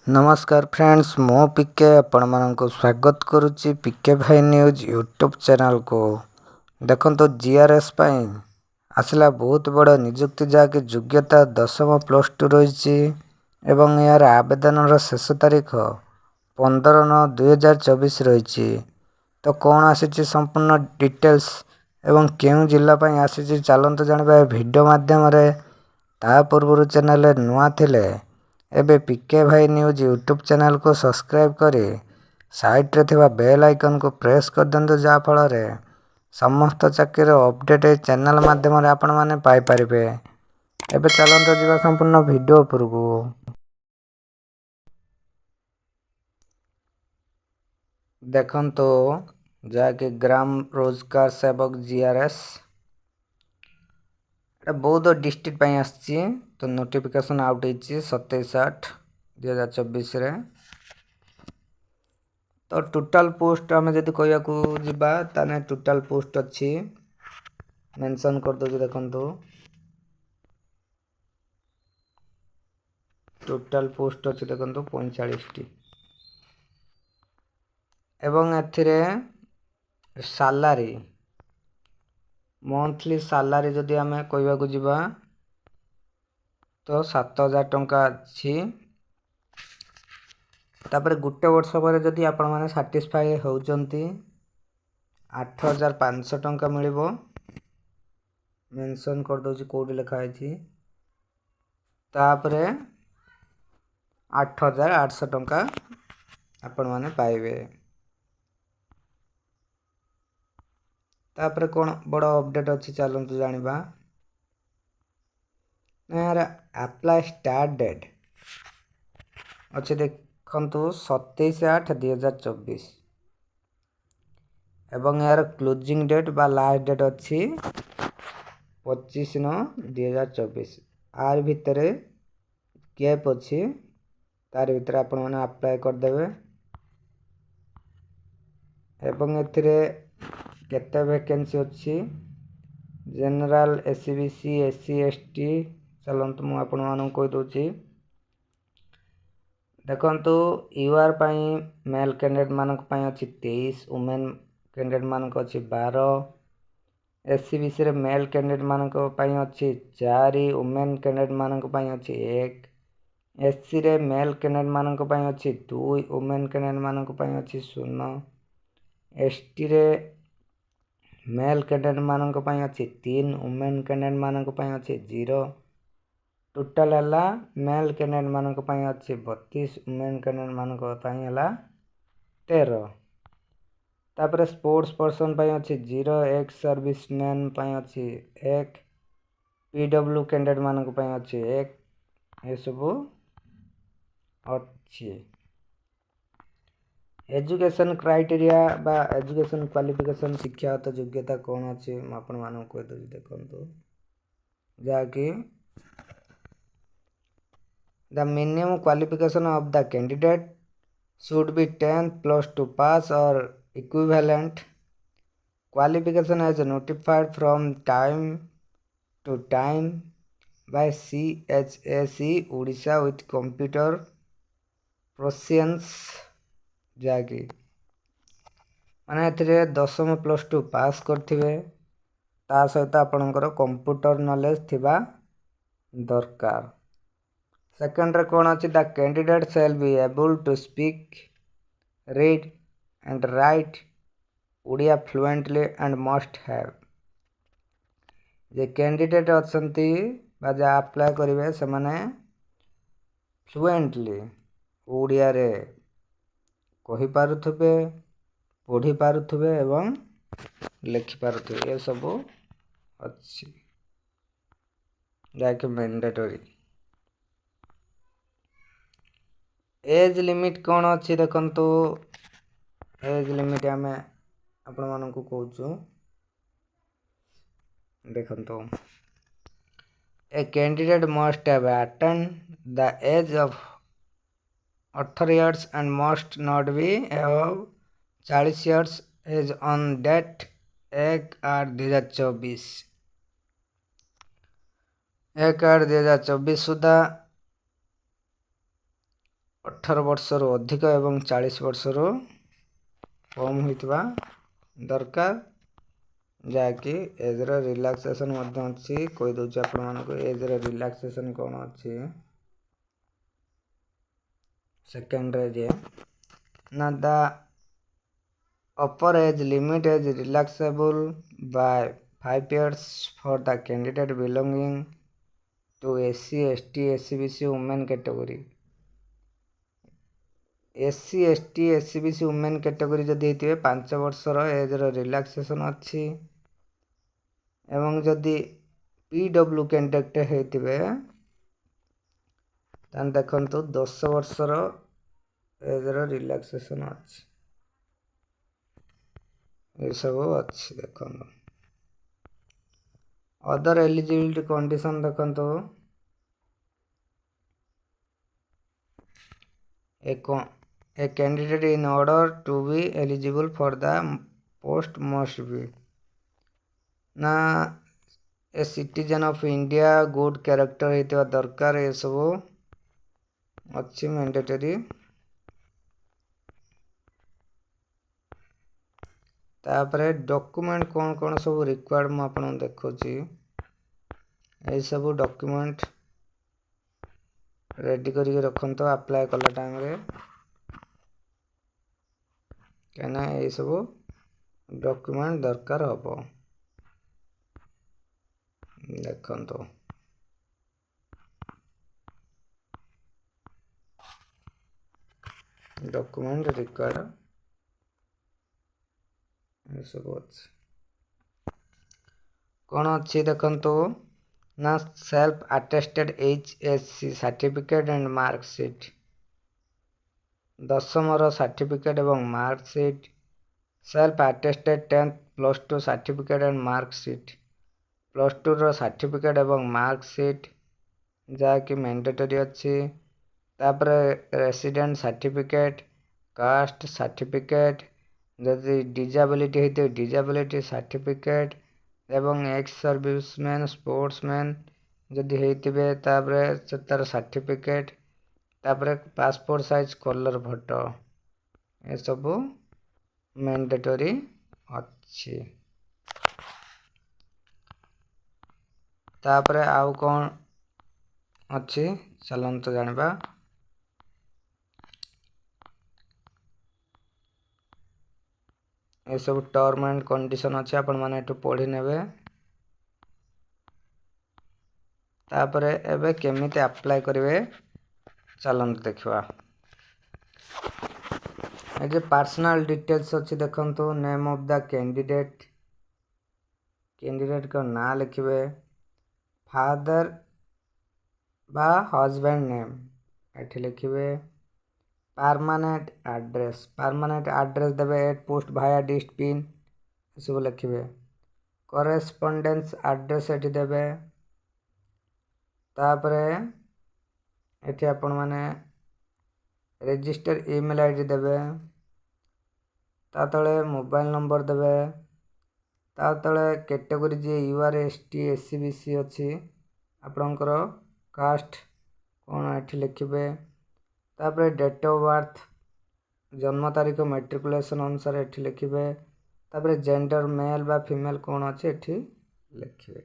नमस्कार फ्रेंड्स मो पिके आपको स्वागत करुच्ची पिके भाई न्यूज यूट्यूब चैनल को। देखो जीआरएस आसला बहुत बड़ निजुक्ति जहाँकि योग्यता 10वीं प्लस टू रही एवं यार आवेदन शेष तारीख 15/9/2024 रही। तो कौन आसी संपूर्ण डिटेल्स एवं क्यों जिला आसी चलते जाना वीडियो माध्यम ता पूर्व चैनल नुआ थिले एबे पिके भाई न्यूज यूट्यूब चैनल को सब्सक्राइब करी साइड रे थिबा बेल आइकन को प्रेस कर दिंतु जहाँ फल समस्त चाकरी अपडेट चैनल माध्यम आपण माने पाई परिबे। एबे चलंत जीवा संपूर्ण वीडियो उपरकू। देखंतो जाके ग्राम रोजगार सेवक जीआरएस बौद्ध डिस्ट्रिक्ट पे आसी तो नोटिफिकेशन आउट होती 27/8/2024 रे। तो टोटाल पोस्ट आम जब कहना टोटाल पोस्ट अच्छी मेंशन कर दो। देखो टोटाल पोस्ट अच्छी देखो 45 एवं एथिरे सालारी मंथली सालारी जदि आम कहवाक जीवा तो 7,000 टंका अच्छी। तापर गोटे वर्ष पर जदि आपण मैंने साटिस्फाई होउचंती 8,500 टंका मिलिबो। मेंशन कर दउची कोडी लिखा है तापरे 8,800 टंका आपण माने पाइबे। तापर कौन बड़ अपडेट अच्छी चलतु जानिबा। यार अप्लाई स्टार्ट डेट अच्छे देखंतु 27/8/2024 एवं यार क्लोजिंग डेट बा लास्ट डेट अच्छी 25/9/2024। आर भितर गैप अच्छी तार भीतर आपण माने अप्लाई करदेवे। एवं एथिरे केते वैकेंसी अच्छी जनरल एससीबीसी एससी एसटी चलंतु मु आपण मानू कहि दोची। देखंतु यूआर पई मेल कैंडिडेट मानक पई अछि 23 वुमेन कैंडिडेट मानक अछि 12 एससीबीसी रे मेल कैंडिडेट मानक पई अछि 4 वुमेन कैंडिडेट मानक पई अछि 1 एससी रे मेल कैंडिडेट मानक पई अछि 2 वुमेन कैंडिडेट मानक पई अछि 0 एसटी रे मेल कैंडिडेट मानक पई अछि 3 वुमेन कैंडिडेट मानक पई अछि 0 टोटल हला मेल कैंडिडेट मानक पई अछि 32 वुमेन कैंडिडेट मानक पई हला 13। तापर स्पोर्ट्स पर्सन पई अछि 0 1 सर्विसमैन पई अछि 1 पीडब्ल्यू कैंडिडेट मानक पई अछि 1 ए सब अछि। एजुकेशन क्राइटेरिया बा एजुकेशन क्वालिफिकेशन शिक्षागत योग्यता कौन अछि आपण मानू कहि दउ। देखंतु जाकि the minimum qualification of the candidate should be 10th plus 2 pass or equivalent qualification as notified from time to time by CHAC Odisha with computer proficiency जाकि माने एथिरे 10वीं प्लस 2 पास करथिबे ता सहित आपणकर कंप्यूटर नॉलेज थिबा दरकार। सेकंड रे कौन अच्छी the candidate shall be able to speak read and write Odia fluently and must have जे कैंडिडेट अच्छंती बा जे अप्लाई करिवे से माने फ्लुएंटली ओडिया रे कहि पारुथबे पढ़ी पारुथबे एवं लिखि पारुथबे ये सब अच्छी जाके मैंडेटरी। एज लिमिट कौन अच्छी देखंतु एज लिमिट आमे आपण मानकु कहूछु। देखंतु a candidate must have attend the age of 18 years and must not be above 40 years age on date 1/8/2024 1/8/2024 सुधा 18 ବର୍ଷରୁ ଅଧିକ ଏବଂ 40 ବର୍ଷରୁ କମ୍ ହୋଇଥିବା ଦରକାର, ଯାହାକି ଏଜ୍ର ରିଲାକ୍ସେସନ୍ ମଧ୍ୟ ଅଛି। କହିଦେଉଛି ଆପଣମାନଙ୍କୁ ଏଜ୍ର ରିଲାକ୍ସେସନ୍ କ'ଣ ଅଛି। ସେକେଣ୍ଡରେ ଯେ ନା ଦ upper age limit is relaxable by 5 years for the candidate belonging to SC, ST, SCBC women category. SC, ST, SCBC women category ଯଦି ହେଇଥିବେ 5 ବର୍ଷର ଏଜ୍ର ରିଲାକ୍ସେସନ୍ ଅଛି। ଏବଂ ଯଦି PW କ୍ୟାଣ୍ଡିଡେଟ୍ ହେଇଥିବେ ତାହେଲେ ଦେଖନ୍ତୁ 10 ବର୍ଷର ଏଜ୍ର ରିଲାକ୍ସେସନ୍ ଅଛି। ଏସବୁ ଅଛି ଦେଖନ୍ତୁ। ଅଦର ଏଲିଜିବିଲିଟି କଣ୍ଡିସନ୍ ଦେଖନ୍ତୁ। A candidate in order to be eligible for the post must be ନା a citizen of India, good character ହେଇଥିବା ଦରକାର। ଏସବୁ ଅଛି ମ୍ୟାଣ୍ଡେଟରୀ। तापर डॉक्यूमेंट कौन कौन सब रिक्वायर्ड मु आपन देखुची। ये सब डॉक्यूमेंट रेडी करके रखंतो अप्लाई कला टाइम रे, कहना ये सब डॉक्यूमेंट दरकार हबो। देखंतो डॉक्यूमेंट रिक्वायर्ड सब अच्छे कौन अच्छी देखंतो ना self attested HSC certificate and marksheet, 10th certificate एवं marksheet, self attested 10th +2 certificate and marksheet, +2 रो सर्टिफिकेट एवं मार्कशीट जहाँकि मैंडेटरी अच्छी। तापर रेसिडेंट सर्टिफिकेट, कास्ट सर्टिफिकेट, जदि डिजाबिलिटी होते डिजाबिलिटी सर्टिफिकेट एवं एक्स सर्विसमैन स्पोर्ट्समैन जदि होते तार सर्टिफिकेट, तापर पासपोर्ट साइज कलर फोटो, ये सब मैंडेटरी अच्छी। तापर आउ कौन अच्छी चलते जानिबा। ये सब टर्म एंड कंडीशन अच्छे आपण माने एटू पढ़ी नेबे। तापरे एबे केमिति अप्लाई करिवे चलंत देखिवा। ए जे पर्सनल डिटेल्स अच्छी देखंतु। Name of the candidate, candidate का नाम लिखिवे, फादर बा हस्बैंड नेम एठी लिखिवे, परमानेंट एड्रेस देवे एट पोस्ट भाया डिस्ट पिन सब लिखिवे, करेस्पोंडेंस एड्रेस एठी देवे। तापरे एठी आपण माने रजिस्टर ईमेल आईडी देवे, ता तळे मोबाइल नंबर देवे, ता तळे कैटेगरी जे यूआर एसटी एससीबीसी अछि आपणकर कास्ट कोन एठी लिखिवे। तापरे डेट ऑफ बर्थ जन्म तारीख मैट्रिकुलेशन अनुसार एठी लिखिवे। तापरे जेंडर मेल बा फीमेल कोन अछि एठी लिखिवे।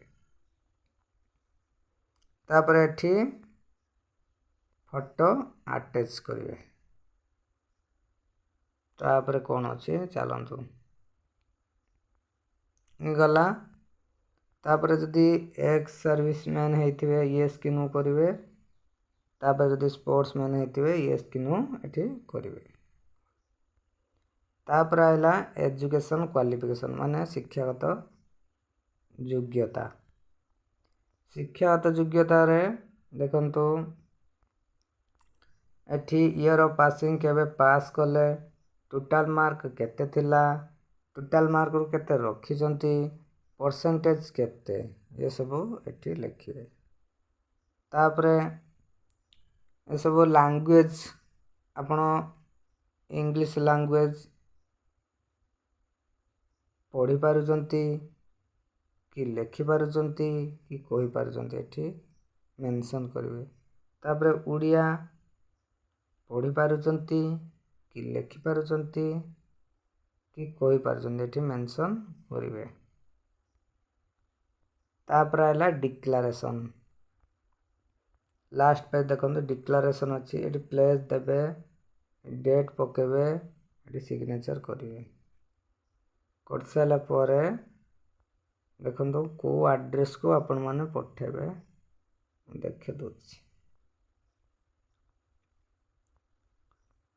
तापरे एठी फोटो अटैच करिवे। तापरे कोन अछि चलंतु गला। तापरे जदि एक्स सर्विसमैन हेतिवे यस किनु करिवे। तापरे जदि स्पोर्ट्समैन हेतिवे यस किनु एठी करिवे। तापर आइला एजुकेशन क्वालिफिकेशन माने शिक्षागत योग्यता। शिक्षागत योग्यता रे देखंतु एठी ईयर ऑफ पासिंग केबे पास कले, टोटल मार्क केते थिला, टोटल मार्क रु केते रखिसंती, परसेंटेज केते, ये सब एठी लिखिवे। तापरे ये सब लैंग्वेज आपण इंग्लिश लैंग्वेज पढ़ी पारुचंती कि लिखि पारुचंती कि कहि पारुचंती एठी मेंशन करिवे। तापरे उड़िया पढ़ी पारुचंती कि लिखि पारुचंती कि कहि पारुचंती एठी मेंशन करिवे। तापर आइला डिक्लेरेशन। लास्ट पे देखो डिक्लेरेशन अच्छी ये प्लेस देवे डेट पकेबे ये सिग्नेचर करेंगे कर सारा पर देखो को एड्रेस को आपण माने पठेबे देखे दूची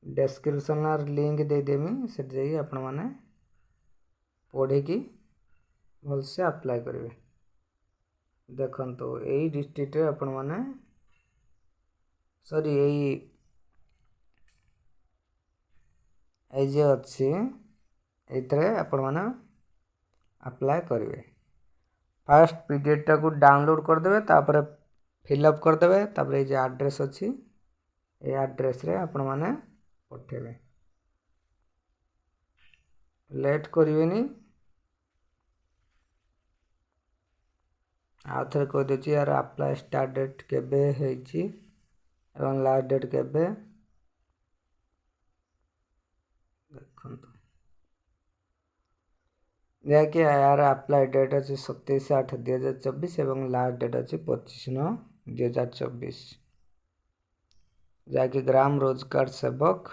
डिस्क्रिप्शन लिंक दे देमी से जाई आपण माने पढ़ी की भल से अप्लाई करेंगे। देखो यही डिस्ट्रिक्ट रे आपण माने सॉरी यही जे अच्छी ये आपण माने अप्लाई करेंगे। फास्ट पीडीएफ टाक डाउनलोड करदे तापर फिलअप करदे तापर ये एड्रेस अच्छी ये एड्रेस रे आपण माने पठेबे लेट करिवेनी। आउ थे कह दूसरी यार अप्लाई स्टार्ट डेट केबे हेची एवं लास्ट डेट केबे देखो जहाँकि यार अप्लाई डेट अच्छे 27/8/2024 एवं लास्ट डेट अच्छे 25/9/2024 जहाँकि ग्राम रोजगार सेवक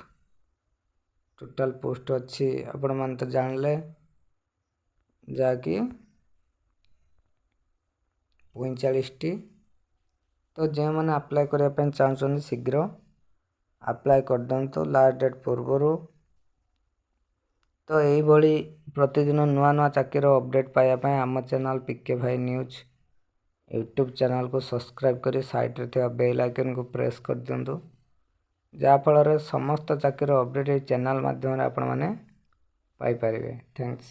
टोटाल पोस्ट अच्छी आपण मान तो जानले जहाँकि 45टी। तो जो मैंने अप्लाई करने चाहते शीघ्र अप्लाई कर दिंतु लास्ट डेट पूर्वर। तो यही प्रतिदिन नुआ नुआ चाकरी अपडेट पाइबापी आम चैनल पीके भाई न्यूज यूट्यूब चैनल को सब्सक्राइब कर साइड रे बेल आइकन को प्रेस कर दिंतु जहाँफल समस्त चाकरी अपडेट चैनल माध्यम आपण मैंने पाई पारिबे। थैंक्स।